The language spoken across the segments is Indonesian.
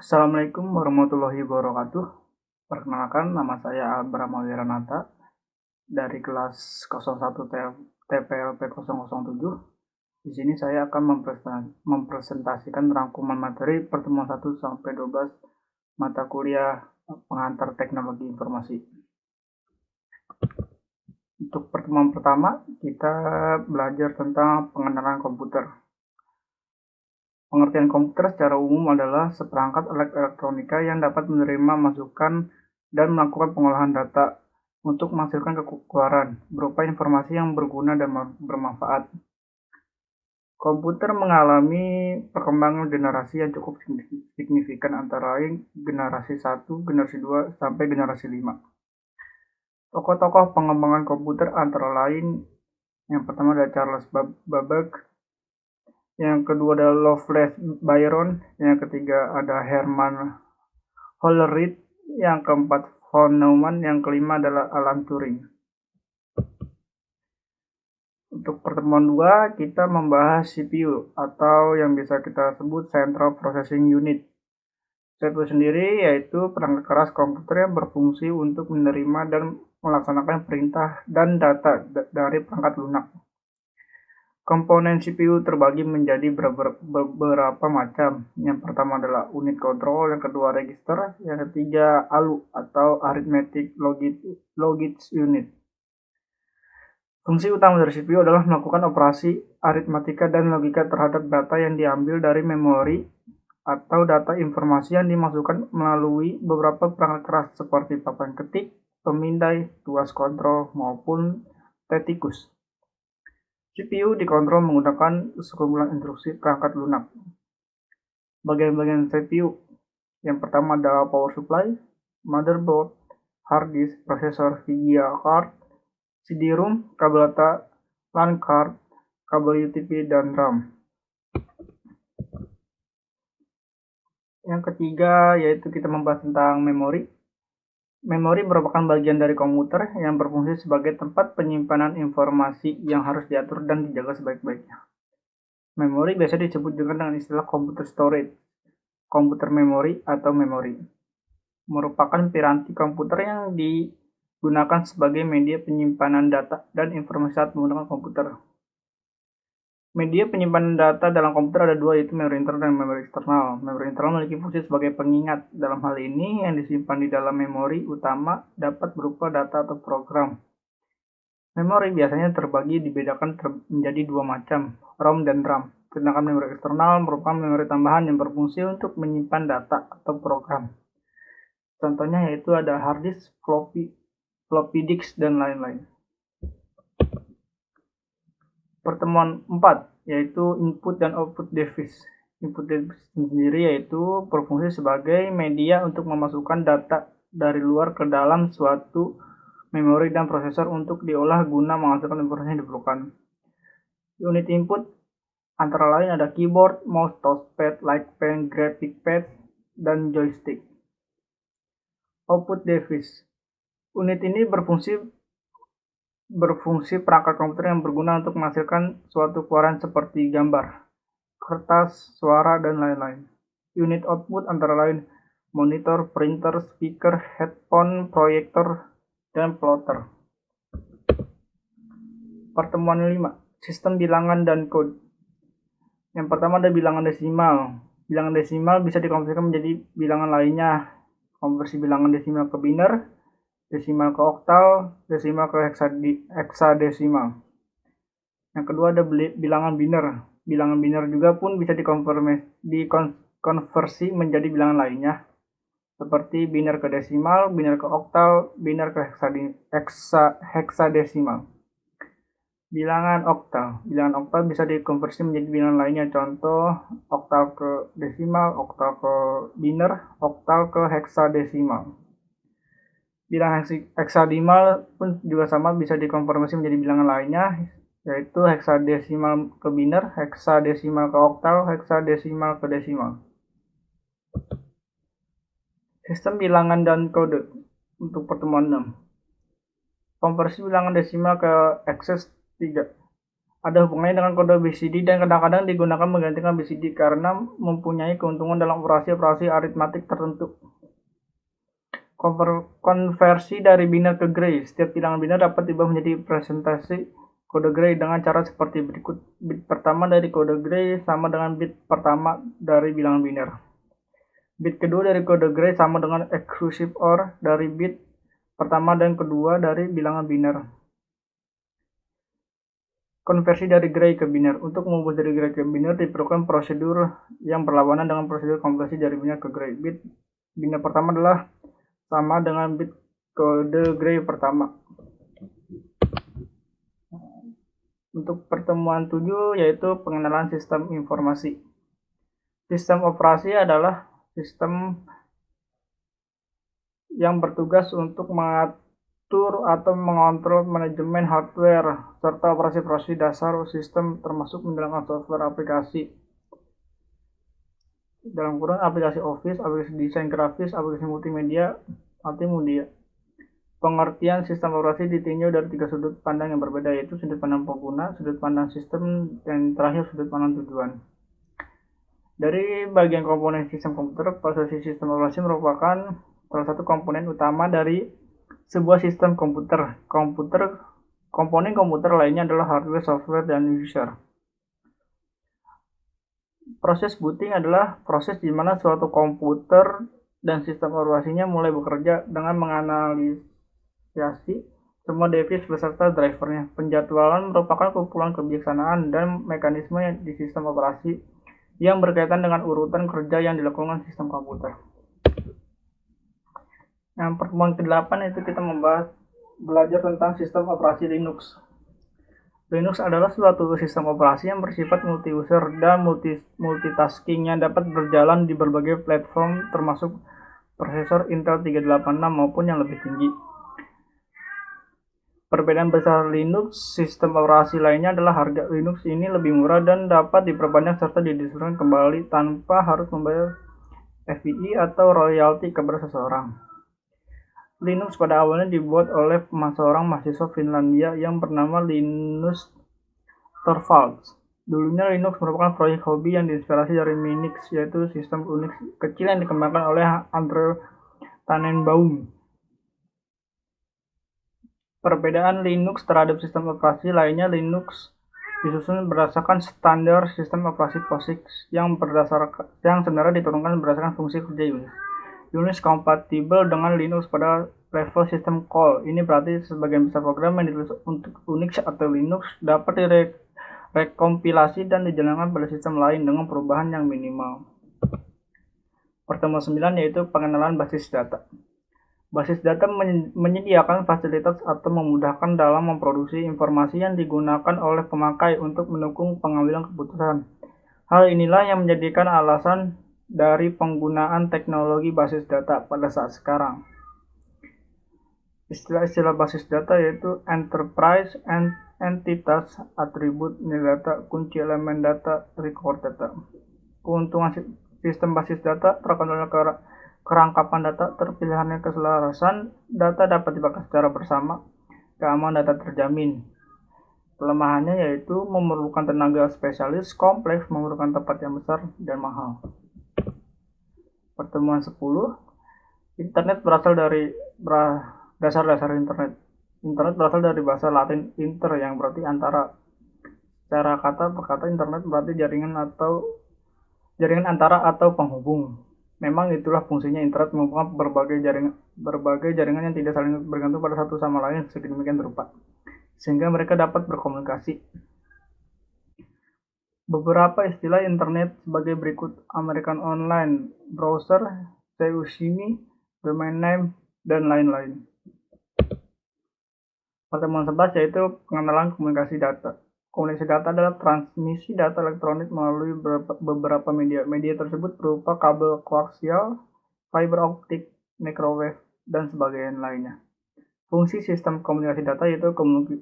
Assalamualaikum warahmatullahi wabarakatuh. Perkenalkan, nama saya Abraham Wiranata dari kelas 01 TPLP 007. Di sini saya akan mempresentasikan rangkuman materi pertemuan 1 sampai 12 mata kuliah pengantar teknologi informasi. Untuk pertemuan pertama, kita belajar tentang pengenalan komputer. Pengertian komputer secara umum adalah seperangkat alat elektronika yang dapat menerima masukan dan melakukan pengolahan data untuk menghasilkan keluaran berupa informasi yang berguna dan bermanfaat. Komputer mengalami perkembangan generasi yang cukup signifikan antara lain generasi 1, generasi 2, sampai generasi 5. Tokoh-tokoh pengembangan komputer antara lain yang pertama adalah Charles Babbage, yang kedua adalah Lovelace Byron, yang ketiga ada Herman Hollerith, yang keempat von Neumann, yang kelima adalah Alan Turing. Untuk pertemuan 2, kita membahas CPU atau yang bisa kita sebut Central Processing Unit. CPU sendiri yaitu perangkat keras komputer yang berfungsi untuk menerima dan melaksanakan perintah dan data dari perangkat lunak. Komponen CPU terbagi menjadi beberapa macam. Yang pertama adalah unit kontrol, yang kedua register, yang ketiga ALU atau Arithmetic Logic Unit. Fungsi utama dari CPU adalah melakukan operasi aritmatika dan logika terhadap data yang diambil dari memori atau data informasi yang dimasukkan melalui beberapa perangkat keras seperti papan ketik, pemindai, tuas kontrol, maupun tetikus. CPU dikontrol menggunakan sekumpulan instruksi perangkat lunak. Bagian-bagian CPU yang pertama adalah power supply, motherboard, hard disk, prosesor, VGA card, CD-ROM, kabel data, LAN card, kabel UTP, dan RAM. Yang ketiga yaitu kita membahas tentang memori. Memori merupakan bagian dari komputer yang berfungsi sebagai tempat penyimpanan informasi yang harus diatur dan dijaga sebaik-baiknya. Memori biasa disebut juga dengan istilah computer storage, komputer memori atau memori. Merupakan piranti komputer yang digunakan sebagai media penyimpanan data dan informasi saat menggunakan komputer. Media penyimpanan data dalam komputer ada dua, yaitu memori internal dan memori eksternal. Memori internal memiliki fungsi sebagai pengingat. Dalam hal ini, yang disimpan di dalam memori utama dapat berupa data atau program. Memori biasanya dibedakan menjadi dua macam, ROM dan RAM. Sedangkan memori eksternal merupakan memori tambahan yang berfungsi untuk menyimpan data atau program. Contohnya yaitu ada hard disk, floppy disk, dan lain-lain. Pertemuan 4, yaitu input dan output device. Input device sendiri yaitu berfungsi sebagai media untuk memasukkan data dari luar ke dalam suatu memori dan prosesor untuk diolah guna menghasilkan informasi yang diperlukan. Unit input antara lain ada keyboard, mouse, touchpad, light pen, graphic pad, dan joystick. Output device. Unit ini berfungsi perangkat komputer yang berguna untuk menghasilkan suatu keluaran seperti gambar, kertas, suara, dan lain-lain. Unit output antara lain monitor, printer, speaker, headphone, proyektor, dan plotter. Pertemuan 5, sistem bilangan dan kode. Yang pertama ada bilangan desimal. Bilangan desimal bisa dikonversikan menjadi bilangan lainnya. Konversi bilangan desimal ke biner, desimal ke oktal, desimal ke heksadesimal. Yang kedua ada bilangan biner. Bilangan biner juga pun bisa dikonversi menjadi bilangan lainnya, seperti biner ke desimal, biner ke oktal, biner ke heksadesimal. Bilangan oktal. Bilangan oktal bisa dikonversi menjadi bilangan lainnya, contoh oktal ke desimal, oktal ke biner, oktal ke heksadesimal. Bilangan heksadesimal pun juga sama, bisa dikonversi menjadi bilangan lainnya, yaitu heksadesimal ke biner, heksadesimal ke oktal, heksadesimal ke desimal. Sistem bilangan dan kode untuk pertemuan 6. Konversi bilangan desimal ke ekses 3. ada hubungannya dengan kode BCD dan kadang-kadang digunakan menggantikan BCD karena mempunyai keuntungan dalam operasi-operasi aritmatik tertentu. Konversi dari biner ke gray. Setiap bilangan biner dapat diubah menjadi presentasi kode gray dengan cara seperti berikut. Bit pertama dari kode gray sama dengan bit pertama dari bilangan biner. Bit kedua dari kode gray sama dengan exclusive OR dari bit pertama dan kedua dari bilangan biner. Konversi dari gray ke biner. Untuk mengubah dari gray ke biner diperlukan prosedur yang berlawanan dengan prosedur konversi dari biner ke gray. Bit biner pertama adalah sama dengan bit kode gray pertama. Untuk pertemuan 7 yaitu pengenalan sistem informasi. Sistem operasi adalah sistem yang bertugas untuk mengatur atau mengontrol manajemen hardware serta operasi-operasi dasar sistem termasuk menjalankan software aplikasi. Dalam kurung aplikasi Office, aplikasi desain grafis, aplikasi multimedia, multimedia. Pengertian sistem operasi ditinjau dari 3 sudut pandang yang berbeda, yaitu sudut pandang pengguna, sudut pandang sistem, dan terakhir sudut pandang tujuan. Dari bagian komponen sistem komputer, prosesor sistem operasi merupakan salah satu komponen utama dari sebuah sistem komputer. Komponen komputer lainnya adalah hardware, software, dan user. Proses booting adalah proses di mana suatu komputer dan sistem operasinya mulai bekerja dengan menganalisasi semua device beserta drivernya. Penjadwalan merupakan kumpulan kebijaksanaan dan mekanisme di sistem operasi yang berkaitan dengan urutan kerja yang dilakukan sistem komputer. Yang pertemuan ke-8 itu kita belajar tentang sistem operasi Linux. Linux adalah suatu sistem operasi yang bersifat multi-user dan multitasking yang dapat berjalan di berbagai platform termasuk prosesor Intel 386 maupun yang lebih tinggi. Perbedaan besar Linux sistem operasi lainnya adalah harga Linux ini lebih murah dan dapat diperpanjang serta didistribusikan kembali tanpa harus membayar FPI atau royalti kepada seseorang. Linux pada awalnya dibuat oleh seorang mahasiswa Finlandia yang bernama Linus Torvalds. Dulunya Linux merupakan proyek hobi yang diinspirasi dari Minix, yaitu sistem Unix kecil yang dikembangkan oleh Andrew Tannenbaum. Perbedaan Linux terhadap sistem operasi lainnya, Linux disusun berdasarkan standar sistem operasi POSIX yang sebenarnya diturunkan berdasarkan fungsi kerja Unix. Unix kompatibel dengan Linux pada level sistem call. Ini berarti sebagian besar program yang ditulis untuk Unix atau Linux dapat direkompilasi dan dijalankan pada sistem lain dengan perubahan yang minimal. Pertemuan 9 yaitu pengenalan basis data. Basis data menyediakan fasilitas atau memudahkan dalam memproduksi informasi yang digunakan oleh pemakai untuk mendukung pengambilan keputusan. Hal inilah yang menjadikan alasan dari penggunaan teknologi basis data pada saat sekarang. Istilah-istilah basis data yaitu enterprise, entitas, atribut, nilai data, kunci elemen data, record data. Keuntungan sistem basis data, terkontrolnya kerangkapan data, terpilihnya keselarasan, data dapat dipakai secara bersama, keamanan data terjamin. Kelemahannya yaitu memerlukan tenaga spesialis, kompleks, memerlukan tempat yang besar, dan mahal. Pertemuan 10, internet berasal dari dasar-dasar internet. Internet berasal dari bahasa Latin inter yang berarti antara. Secara kata per kata internet berarti jaringan antara atau penghubung. Memang itulah fungsinya internet, menghubungkan berbagai jaringan yang tidak saling bergantung pada satu sama lain sedemikian rupa sehingga mereka dapat berkomunikasi. Beberapa istilah internet sebagai berikut: American Online, browser, Seusimi, domain name, dan lain-lain. Pertemuan 11 yaitu pengenalan komunikasi data. Komunikasi data adalah transmisi data elektronik melalui beberapa media. Media tersebut berupa kabel koaksial, fiber optik, microwave, dan sebagainya lainnya. Fungsi sistem komunikasi data yaitu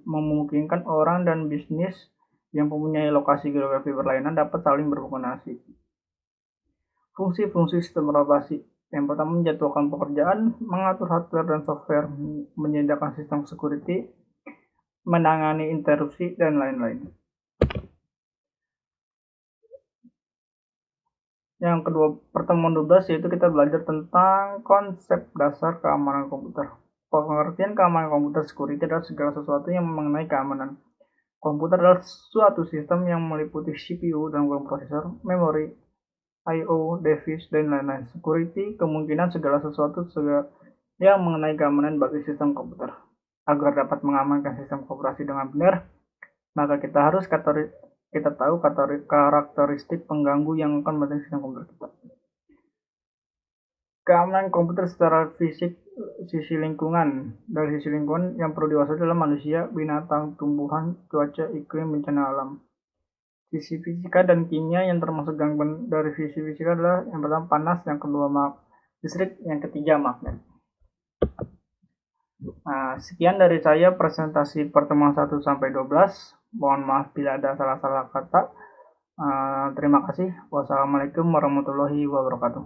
memungkinkan orang dan bisnis yang mempunyai lokasi geografi berlainan dapat saling berkomunikasi. Fungsi-fungsi sistem operasi. Yang pertama, menjadwalkan pekerjaan, mengatur hardware dan software, menyediakan sistem security, menangani interupsi, dan lain-lain. Yang kedua, pertemuan 12 yaitu kita belajar tentang konsep dasar keamanan komputer. Pengertian keamanan komputer security adalah segala sesuatu yang mengenai keamanan. Komputer adalah suatu sistem yang meliputi CPU dan prosesor, memori, I/O, device, dan lain-lain. Security kemungkinan segala sesuatu yang mengenai keamanan bagi sistem komputer. Agar dapat mengamankan sistem operasi dengan benar, maka kita harus tahu karakteristik pengganggu yang akan membentuk sistem komputer kita. Keamanan komputer secara fisik, sisi lingkungan. Dari sisi lingkungan yang perlu diwaspadai adalah manusia, binatang, tumbuhan, cuaca, iklim, bencana alam. Sisi fisika dan kimia yang termasuk gangguan dari sisi fisika adalah yang pertama panas, yang kedua listrik, yang ketiga magnet. Nah, sekian dari saya presentasi pertemuan 1 sampai 12. Mohon maaf bila ada salah-salah kata. Terima kasih. Wassalamualaikum warahmatullahi wabarakatuh.